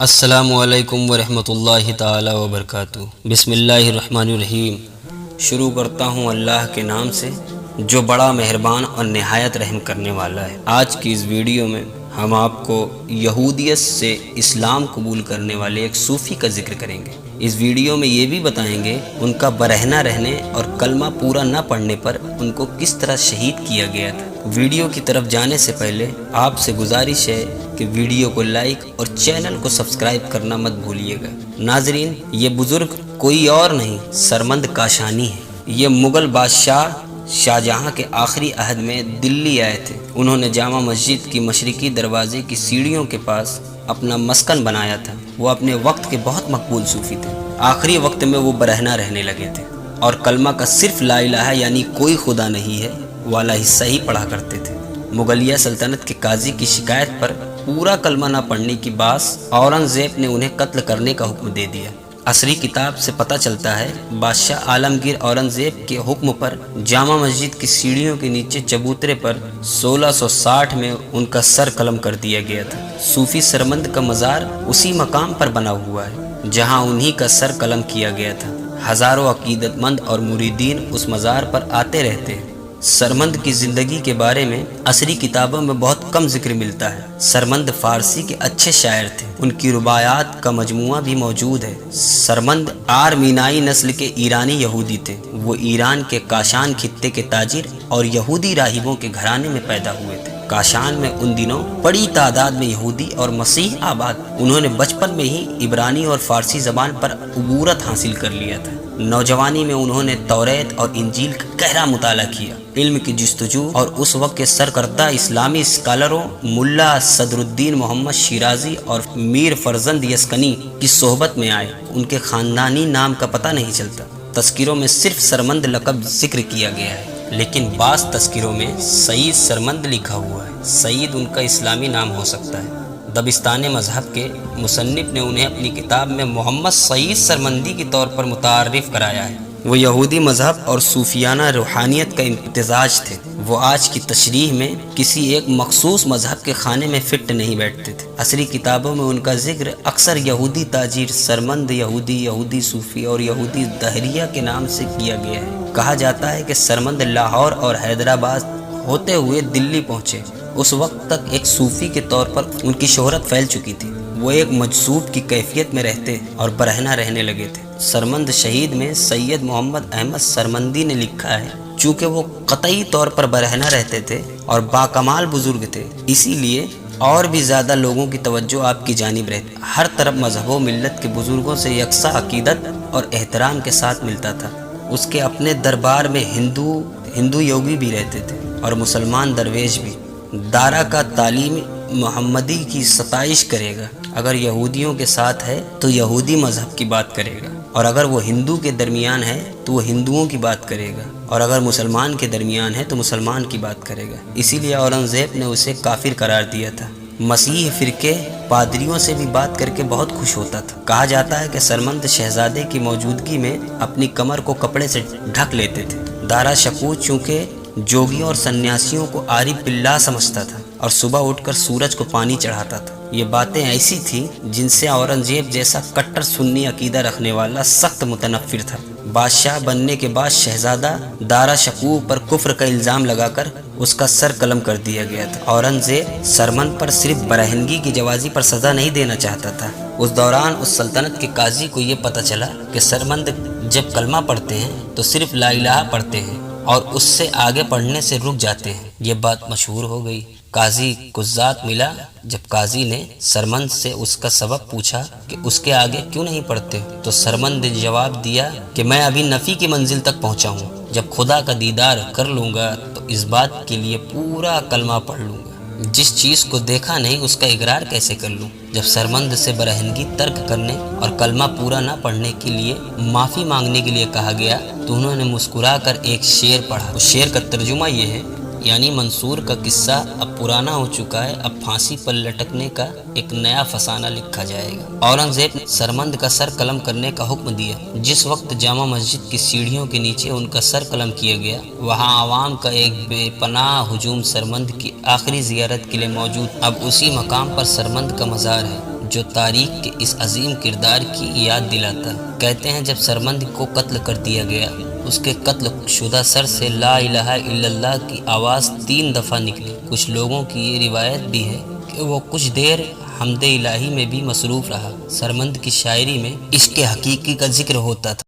السلام علیکم ورحمۃ اللہ تعالی وبرکاتہ۔ بسم اللہ الرحمن الرحیم۔ شروع کرتا ہوں اللہ کے نام سے جو بڑا مہربان اور نہایت رحم کرنے والا ہے۔ آج کی اس ویڈیو میں ہم آپ کو یہودیت سے اسلام قبول کرنے والے ایک صوفی کا ذکر کریں گے۔ اس ویڈیو میں یہ بھی بتائیں گے ان کا برہنہ رہنے اور کلمہ پورا نہ پڑھنے پر ان کو کس طرح شہید کیا گیا تھا۔ ویڈیو کی طرف جانے سے پہلے آپ سے گزارش ہے کہ ویڈیو کو لائک اور چینل کو سبسکرائب کرنا مت بھولیے گا۔ ناظرین، یہ بزرگ کوئی اور نہیں سرمند کاشانی ہے۔ یہ مغل بادشاہ شاہجہاں کے آخری عہد میں دلی آئے تھے۔ انہوں نے جامع مسجد کی مشرقی دروازے کی سیڑھیوں کے پاس اپنا مسکن بنایا تھا۔ وہ اپنے وقت کے بہت مقبول صوفی تھے۔ آخری وقت میں وہ برہنہ رہنے لگے تھے اور کلمہ کا صرف لا الہ یعنی کوئی خدا نہیں ہے والا حصہ ہی پڑھا کرتے تھے۔ مغلیہ سلطنت کے قاضی کی شکایت پر پورا کلمہ نہ پڑھنے کی باعث اورنگزیب نے انہیں قتل کرنے کا حکم دے دیا۔ عصری کتاب سے پتہ چلتا ہے بادشاہ عالمگیر اورنگزیب کے حکم پر جامع مسجد کی سیڑھیوں کے نیچے چبوترے پر 1660 میں ان کا سر قلم کر دیا گیا تھا۔ صوفی سرمند کا مزار اسی مقام پر بنا ہوا ہے جہاں انہی کا سر قلم کیا گیا تھا۔ ہزاروں عقیدت مند اور مریدین اس مزار پر آتے رہتے ہیں۔ سرمند کی زندگی کے بارے میں عصری کتابوں میں بہت کم ذکر ملتا ہے۔ سرمند فارسی کے اچھے شاعر تھے۔ ان کی رباعیات کا مجموعہ بھی موجود ہے۔ سرمند آرمینائی نسل کے ایرانی یہودی تھے۔ وہ ایران کے کاشان خطے کے تاجر اور یہودی راہبوں کے گھرانے میں پیدا ہوئے تھے۔ کاشان میں ان دنوں بڑی تعداد میں یہودی اور مسیح آباد۔ انہوں نے بچپن میں ہی عبرانی اور فارسی زبان پر عبورت حاصل کر لیا تھا۔ نوجوانی میں انہوں نے توریت اور انجیل کا گہرا مطالعہ کیا۔ علم کی جستجو اور اس وقت کے سرکردہ اسلامی اسکالروں ملا صدر الدین محمد شیرازی اور میر فرزند یسکنی کی صحبت میں آئے۔ ان کے خاندانی نام کا پتہ نہیں چلتا۔ تذکروں میں صرف سرمند لقب ذکر کیا گیا ہے، لیکن بعض تذکروں میں سعید سرمند لکھا ہوا ہے۔ سعید ان کا اسلامی نام ہو سکتا ہے۔ دبستان مذہب کے مصنف نے انہیں اپنی کتاب میں محمد سعید سرمندی کے طور پر متعارف کرایا ہے۔ وہ یہودی مذہب اور صوفیانہ روحانیت کا امتزاج تھے۔ وہ آج کی تشریح میں کسی ایک مخصوص مذہب کے خانے میں فٹ نہیں بیٹھتے تھے۔ عصری کتابوں میں ان کا ذکر اکثر یہودی تاجر، سرمند یہودی، یہودی صوفی اور یہودی دہریہ کے نام سے کیا گیا ہے۔ کہا جاتا ہے کہ سرمند لاہور اور حیدرآباد ہوتے ہوئے دلی پہنچے۔ اس وقت تک ایک صوفی کے طور پر ان کی شہرت پھیل چکی تھی۔ وہ ایک مجذوب کی کیفیت میں رہتے اور برہنہ رہنے لگے تھے۔ سرمند شہید میں سید محمد احمد سرمندی نے لکھا ہے چونکہ وہ قطعی طور پر برہنہ رہتے تھے اور باکمال بزرگ تھے، اسی لیے اور بھی زیادہ لوگوں کی توجہ آپ کی جانب رہتی۔ ہر طرف مذہب و ملت کے بزرگوں سے یکساں عقیدت اور احترام کے ساتھ ملتا تھا۔ اس کے اپنے دربار میں ہندو یوگی بھی رہتے تھے اور مسلمان درویش بھی۔ دارا کا تعلیم محمدی کی ستائش کرے گا۔ اگر یہودیوں کے ساتھ ہے تو یہودی مذہب کی بات کرے گا، اور اگر وہ ہندو کے درمیان ہے تو وہ ہندوؤں کی بات کرے گا، اور اگر مسلمان کے درمیان ہے تو مسلمان کی بات کرے گا۔ اسی لیے اورنگزیب نے اسے کافر قرار دیا تھا۔ مسیح فرقے پادریوں سے بھی بات کر کے بہت خوش ہوتا تھا۔ کہا جاتا ہے کہ سرمند شہزادے کی موجودگی میں اپنی کمر کو کپڑے سے ڈھک لیتے تھے۔ دارا شکوہ چونکہ جوگیوں اور سنیاسیوں کو عارف باللہ سمجھتا تھا اور صبح اٹھ کر سورج کو پانی چڑھاتا تھا۔ یہ باتیں ایسی تھیں جن سے اورنگزیب جیسا کٹر سنی عقیدہ رکھنے والا سخت متنفر تھا۔ بادشاہ بننے کے بعد شہزادہ دارا شکوہ پر کفر کا الزام لگا کر اس کا سر قلم کر دیا گیا تھا۔ اورنگزیب سرمند پر صرف برہنگی کی جوازی پر سزا نہیں دینا چاہتا تھا۔ اس دوران اس سلطنت کے قاضی کو یہ پتہ چلا کہ سرمند جب کلمہ پڑھتے ہیں تو صرف لا الہ پڑھتے ہیں اور اس سے آگے پڑھنے سے رک جاتے ہیں۔ یہ بات مشہور ہو گئی۔ قاضی کو ذات ملا۔ جب قاضی نے سرمند سے اس کا سبب پوچھا کہ اس کے آگے کیوں نہیں پڑھتے، تو سرمند نے جواب دیا کہ میں ابھی نفی کی منزل تک پہنچا ہوں۔ جب خدا کا دیدار کر لوں گا تو اس بات کے لیے پورا کلمہ پڑھ لوں گا۔ جس چیز کو دیکھا نہیں اس کا اقرار کیسے کر لوں؟ جب سرمند سے برہنگی ترک کرنے اور کلمہ پورا نہ پڑھنے کے لیے معافی مانگنے کے لیے کہا گیا تو انہوں نے مسکرا کر ایک شعر پڑھا۔ اس شعر کا ترجمہ یہ ہے یعنی منصور کا قصہ اب پرانا ہو چکا ہے، اب پھانسی پر لٹکنے کا ایک نیا فسانہ لکھا جائے گا۔ اورنگزیب نے سرمند کا سر قلم کرنے کا حکم دیا۔ جس وقت جامع مسجد کی سیڑھیوں کے نیچے ان کا سر قلم کیا گیا، وہاں عوام کا ایک بے پناہ ہجوم سرمند کی آخری زیارت کے لیے موجود۔ اب اسی مقام پر سرمند کا مزار ہے جو تاریخ کے اس عظیم کردار کی یاد دلاتا ہے۔ کہتے ہیں جب سرمند کو قتل کر دیا گیا، اس کے قتل شدہ سر سے لا الہ الا اللہ کی آواز 3 دفعہ نکلی۔ کچھ لوگوں کی یہ روایت بھی ہے کہ وہ کچھ دیر حمد الہی میں بھی مصروف رہا۔ سرمند کی شاعری میں عشق حقیقی کا ذکر ہوتا تھا۔